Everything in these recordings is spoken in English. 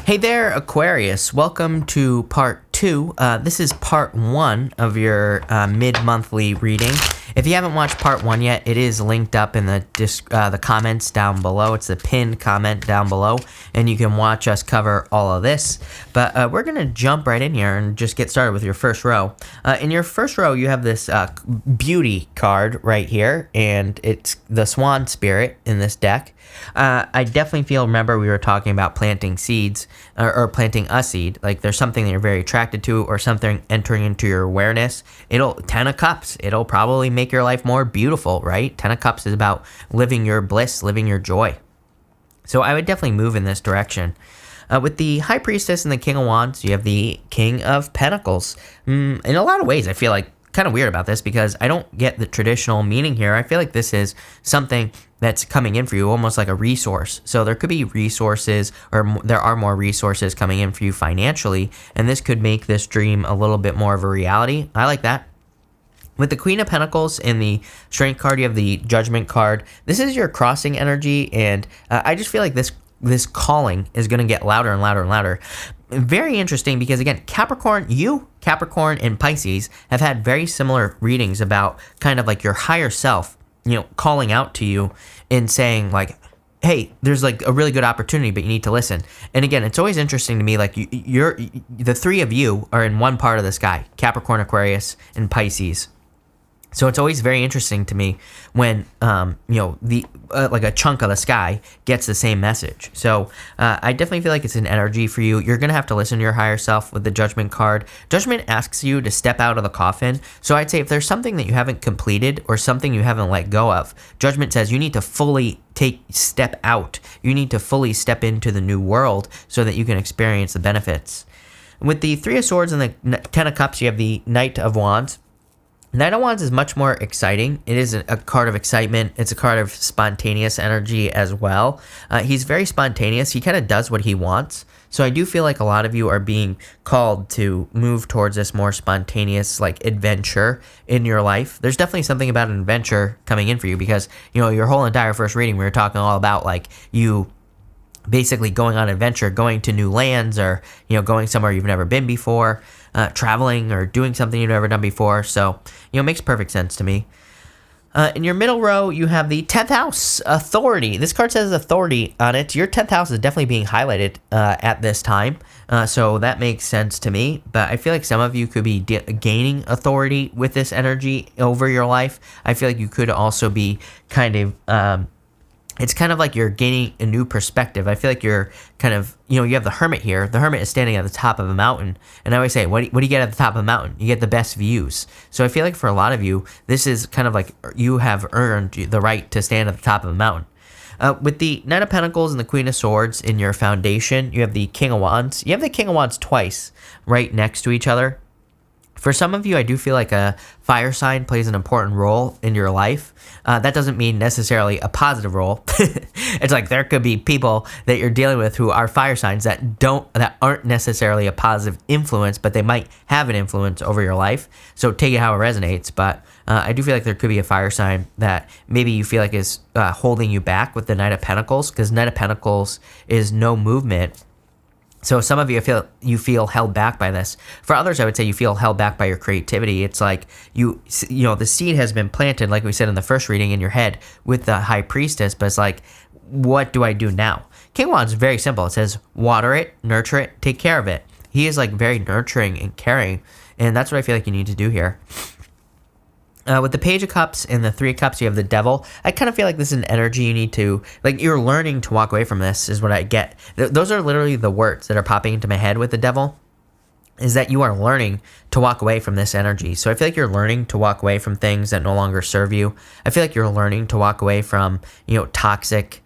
Hey there, Aquarius. Welcome to part 2. This is part 1 of your mid-monthly reading. If you haven't watched part 1 yet, it is linked up in the comments down below. It's the pinned comment down below, and you can watch us cover all of this. But we're going to jump right in here and just get started with your first row. In your first row, you have this beauty card right here, and it's the swan spirit in this deck. I definitely remember we were talking about planting seeds or planting a seed. Like there's something that you're very attracted to or something entering into your awareness. 10 of cups, it'll probably make your life more beautiful, right? 10 of cups is about living your bliss, living your joy. So I would definitely move in this direction. With the High Priestess and the King of Wands, you have the King of Pentacles. In a lot of ways, I feel like kind of weird about this because I don't get the traditional meaning here. I feel like this is something that's coming in for you, almost like a resource. So there could be resources, or there are more resources coming in for you financially, and this could make this dream a little bit more of a reality. I like that. With the Queen of Pentacles and the Strength card, you have the Judgment card. This is your crossing energy, and I just feel like this calling is going to get louder and louder and louder. Very interesting because, again, Capricorn and Pisces have had very similar readings about kind of like your higher self, calling out to you and saying like, hey, there's like a really good opportunity, but you need to listen. And again, it's always interesting to me, like the three of you are in one part of the sky, Capricorn, Aquarius, and Pisces. So it's always very interesting to me when, like a chunk of the sky gets the same message. So I definitely feel like it's an energy for you. You're going to have to listen to your higher self with the Judgment card. Judgment asks you to step out of the coffin. So I'd say if there's something that you haven't completed or something you haven't let go of, Judgment says you need to fully step out. You need to fully step into the new world so that you can experience the benefits. With the Three of Swords and the Ten of Cups, you have the Knight of Wands. Knight of Wands is much more exciting. It is a card of excitement. It's a card of spontaneous energy as well. He's very spontaneous. He kind of does what he wants. So I do feel like a lot of you are being called to move towards this more spontaneous like adventure in your life. There's definitely something about an adventure coming in for you because, your whole entire first reading, we were talking all about like you basically going on an adventure, going to new lands or, going somewhere you've never been before, traveling or doing something you've never done before. So, it makes perfect sense to me. In your middle row, you have the 10th house, authority. This card says authority on it. Your 10th house is definitely being highlighted at this time. So that makes sense to me. But I feel like some of you could be gaining authority with this energy over your life. I feel like you could also be kind of... it's kind of like you're gaining a new perspective. I feel like you're kind of, you have the Hermit here. The Hermit is standing at the top of a mountain. And I always say, what do you get at the top of a mountain? You get the best views. So I feel like for a lot of you, this is kind of like you have earned the right to stand at the top of a mountain. With the Knight of Pentacles and the Queen of Swords in your foundation, you have the King of Wands. You have the King of Wands twice right next to each other. For some of you, I do feel like a fire sign plays an important role in your life. That doesn't mean necessarily a positive role. It's like there could be people that you're dealing with who are fire signs that aren't necessarily a positive influence, but they might have an influence over your life. So take it how it resonates. But I do feel like there could be a fire sign that maybe you feel like is holding you back with the Knight of Pentacles, because Knight of Pentacles is no movement. So some of you feel held back by this. For others, I would say you feel held back by your creativity. It's like the seed has been planted, like we said in the first reading, in your head with the High Priestess, but it's like, what do I do now? King of Wands is very simple. It says, water it, nurture it, take care of it. He is like very nurturing and caring, and that's what I feel like you need to do here. With the Page of Cups and the Three of Cups, you have the Devil. I kind of feel like this is an energy you need to, like, you're learning to walk away from this is what I get. Those are literally the words that are popping into my head with the Devil, is that you are learning to walk away from this energy. So I feel like you're learning to walk away from things that no longer serve you. I feel like you're learning to walk away from, toxic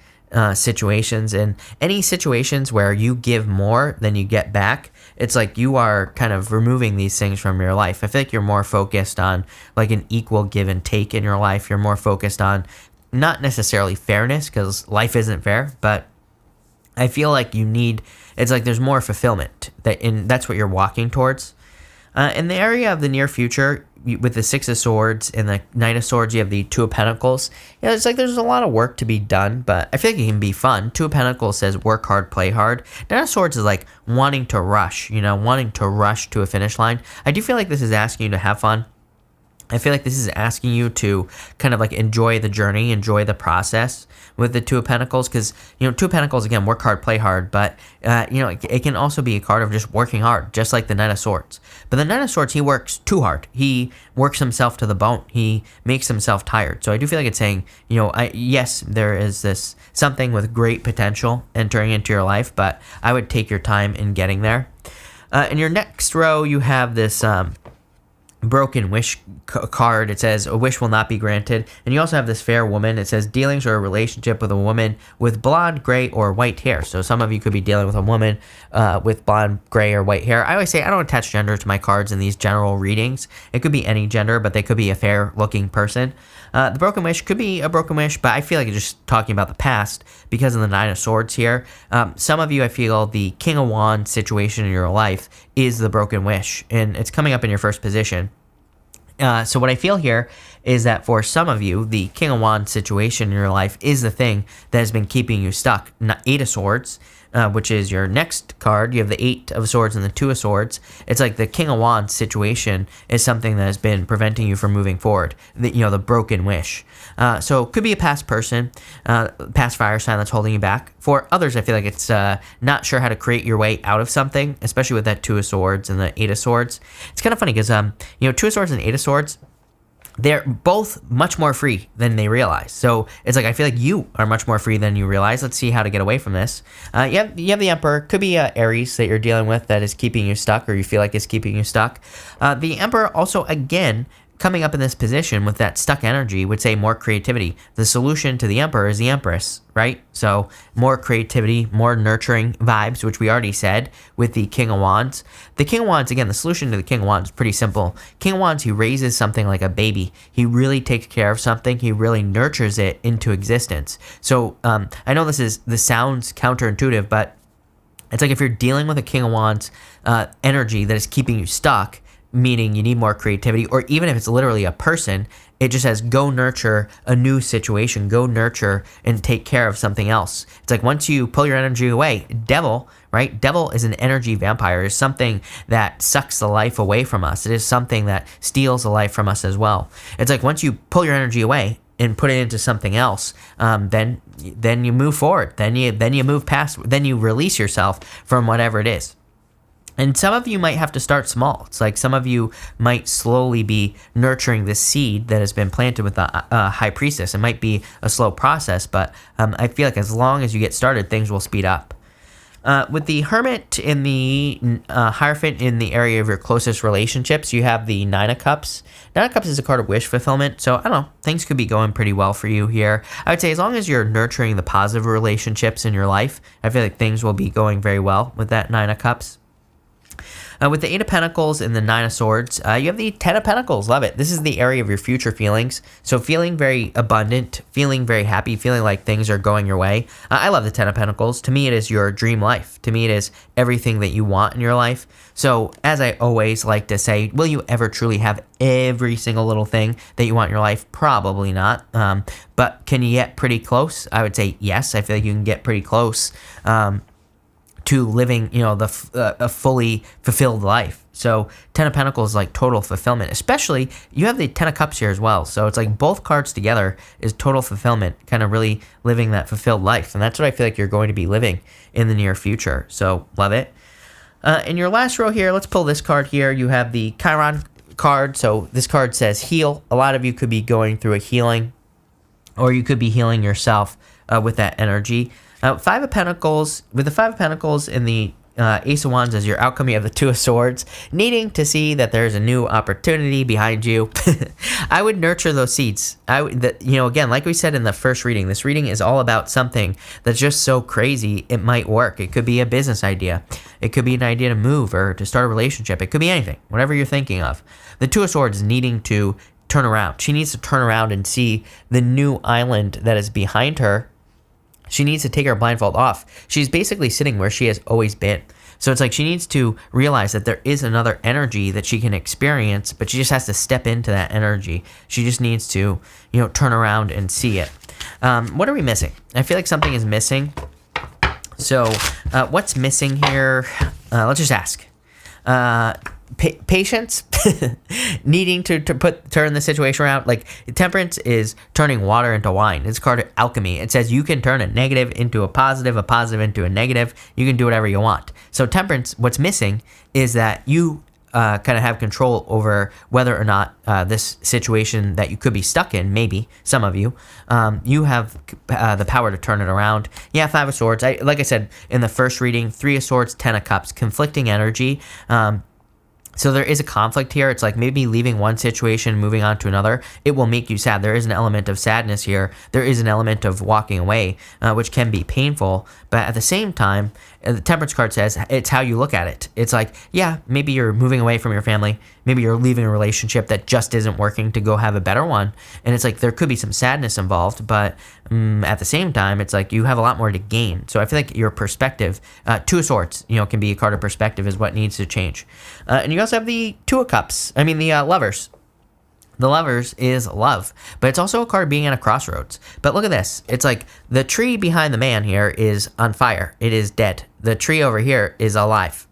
situations, and any situations where you give more than you get back. It's like you are kind of removing these things from your life. I feel like you're more focused on like an equal give and take in your life. You're more focused on not necessarily fairness, because life isn't fair, but I feel like it's like there's more fulfillment, that's what you're walking towards. In the area of the near future, with the Six of Swords and the Knight of Swords, you have the Two of Pentacles. It's like there's a lot of work to be done, but I feel like it can be fun. Two of Pentacles says work hard, play hard. Knight of Swords is like wanting to rush, wanting to rush to a finish line. I do feel like this is asking you to have fun. I feel like this is asking you to kind of like enjoy the journey, enjoy the process with the Two of Pentacles, because, Two of Pentacles, again, work hard, play hard, but, it can also be a card of just working hard, just like the Knight of Swords. But the Knight of Swords, he works too hard. He works himself to the bone. He makes himself tired. So I do feel like it's saying, yes, there is this something with great potential entering into your life, but I would take your time in getting there. In your next row, you have this broken wish card. It says a wish will not be granted. And you also have this fair woman. It says dealings or a relationship with a woman with blonde, gray, or white hair. So some of you could be dealing with a woman with blonde, gray, or white hair. I always say I don't attach gender to my cards in these general readings. It could be any gender, but they could be a fair looking person. The broken wish could be a broken wish, but I feel like it's just talking about the past because of the Nine of Swords here. Some of you, I feel the King of Wands situation in your life is the broken wish, and it's coming up in your first position. So what I feel here is that for some of you, the King of Wands situation in your life is the thing that has been keeping you stuck. Eight of Swords, which is your next card. You have the Eight of Swords and the Two of Swords. It's like the King of Wands situation is something that has been preventing you from moving forward. The broken wish. So it could be a past person, past fire sign that's holding you back. For others, I feel like it's not sure how to create your way out of something, especially with that Two of Swords and the Eight of Swords. It's kind of funny because, Two of Swords and Eight of Swords, they're both much more free than they realize. So it's like I feel like you are much more free than you realize. Let's see how to get away from this. You have the Emperor. Could be Aries that you're dealing with that is keeping you stuck, or you feel like it's keeping you stuck. The Emperor also, again, coming up in this position with that stuck energy would say more creativity. The solution to the Emperor is the Empress, right? So more creativity, more nurturing vibes, which we already said with the King of Wands. The King of Wands, again, the solution to the King of Wands is pretty simple. King of Wands, he raises something like a baby. He really takes care of something. He really nurtures it into existence. So I know this sounds counterintuitive, but it's like if you're dealing with a King of Wands energy that is keeping you stuck, meaning you need more creativity, or even if it's literally a person, it just says go nurture a new situation, go nurture and take care of something else. It's like once you pull your energy away, devil, right? Devil is an energy vampire. It's something that sucks the life away from us. It is something that steals the life from us as well. It's like once you pull your energy away and put it into something else, then you move forward. Then you move past. Then you release yourself from whatever it is. And some of you might have to start small. It's like some of you might slowly be nurturing this seed that has been planted with the High Priestess. It might be a slow process, but I feel like as long as you get started, things will speed up. With the Hermit in the Hierophant in the area of your closest relationships, you have the Nine of Cups. Nine of Cups is a card of wish fulfillment, so I don't know, things could be going pretty well for you here. I would say as long as you're nurturing the positive relationships in your life, I feel like things will be going very well with that Nine of Cups. With the Eight of Pentacles and the Nine of Swords, you have the Ten of Pentacles. Love it. This is the area of your future feelings. So feeling very abundant, feeling very happy, feeling like things are going your way. I love the Ten of Pentacles. To me, it is your dream life. To me, it is everything that you want in your life. So as I always like to say, will you ever truly have every single little thing that you want in your life? Probably not. But can you get pretty close? I would say yes. I feel like you can get pretty close. To living, a fully fulfilled life. So Ten of Pentacles is like total fulfillment. Especially, you have the Ten of Cups here as well. So it's like both cards together is total fulfillment, kind of really living that fulfilled life. And that's what I feel like you're going to be living in the near future. So love it. In your last row here, let's pull this card here. You have the Chiron card. So this card says heal. A lot of you could be going through a healing, or you could be healing yourself with that energy. Five of Pentacles, with the Five of Pentacles and the Ace of Wands as your outcome, you have the Two of Swords, needing to see that there's a new opportunity behind you. I would nurture those seeds. Again, like we said in the first reading, this reading is all about something that's just so crazy it might work. It could be a business idea. It could be an idea to move or to start a relationship. It could be anything, whatever you're thinking of. The Two of Swords needing to turn around. She needs to turn around and see the new island that is behind her. She needs to take her blindfold off. She's basically sitting where she has always been. So it's like she needs to realize that there is another energy that she can experience, but she just has to step into that energy. She just needs to, turn around and see it. What are we missing? I feel like something is missing. So what's missing here? Let's just ask. Patience, needing to turn the situation around. Like Temperance is turning water into wine. It's called alchemy. It says you can turn a negative into a positive into a negative. You can do whatever you want. So Temperance, what's missing is that you kind of have control over whether or not this situation that you could be stuck in, maybe some of you, you have the power to turn it around. Yeah, Five of Swords. Like I said in the first reading, Three of Swords, Ten of Cups, conflicting energy. So there is a conflict here. It's like maybe leaving one situation, moving on to another. It will make you sad. There is an element of sadness here. There is an element of walking away, which can be painful. But at the same time, the Temperance card says it's how you look at it. It's like, yeah, maybe you're moving away from your family. Maybe you're leaving a relationship that just isn't working to go have a better one. And it's like there could be some sadness involved. But at the same time, it's like you have a lot more to gain. So I feel like your perspective, Two of Swords, can be a card of perspective is what needs to change. And you also have the Two of Cups. The Lovers. The Lovers is love, but it's also a card being at a crossroads. But look at this. It's like the tree behind the man here is on fire. It is dead. The tree over here is alive.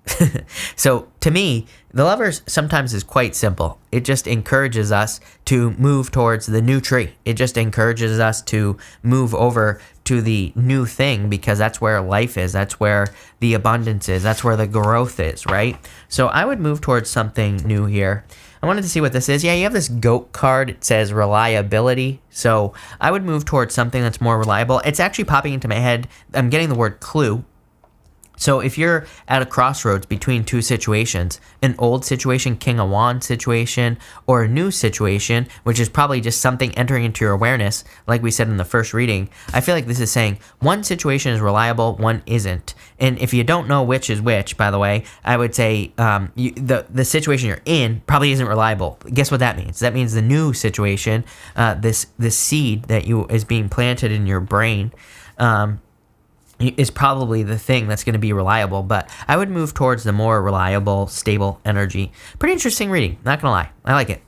So to me, the Lovers sometimes is quite simple. It just encourages us to move towards the new tree. It just encourages us to move over to the new thing because that's where life is. That's where the abundance is. That's where the growth is, right? So I would move towards something new here. I wanted to see what this is. Yeah, you have this goat card. It says reliability. So I would move towards something that's more reliable. It's actually popping into my head. I'm getting the word clue. So if you're at a crossroads between two situations, an old situation, King of Wands situation, or a new situation, which is probably just something entering into your awareness, like we said in the first reading, I feel like this is saying one situation is reliable, one isn't. And if you don't know which is which, by the way, I would say the situation you're in probably isn't reliable. Guess what that means? That means the new situation, this seed that is being planted in your brain, is probably the thing that's going to be reliable, but I would move towards the more reliable, stable energy. Pretty interesting reading, not going to lie. I like it.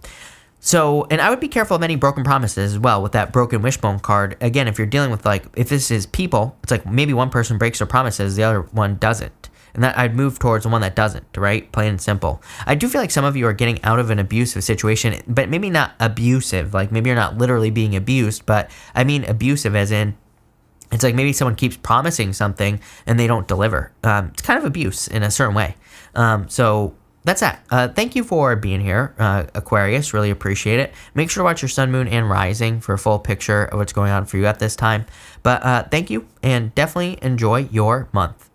So, and I would be careful of any broken promises as well with that broken wishbone card. Again, if you're dealing with if this is people, it's like maybe one person breaks their promises, the other one doesn't. And that I'd move towards the one that doesn't, right? Plain and simple. I do feel like some of you are getting out of an abusive situation, but maybe not abusive. Like maybe you're not literally being abused, but I mean abusive as in, it's like maybe someone keeps promising something and they don't deliver. It's kind of abuse in a certain way. So that's that. Thank you for being here, Aquarius. Really appreciate it. Make sure to watch your sun, moon, and rising for a full picture of what's going on for you at this time. But thank you, and definitely enjoy your month.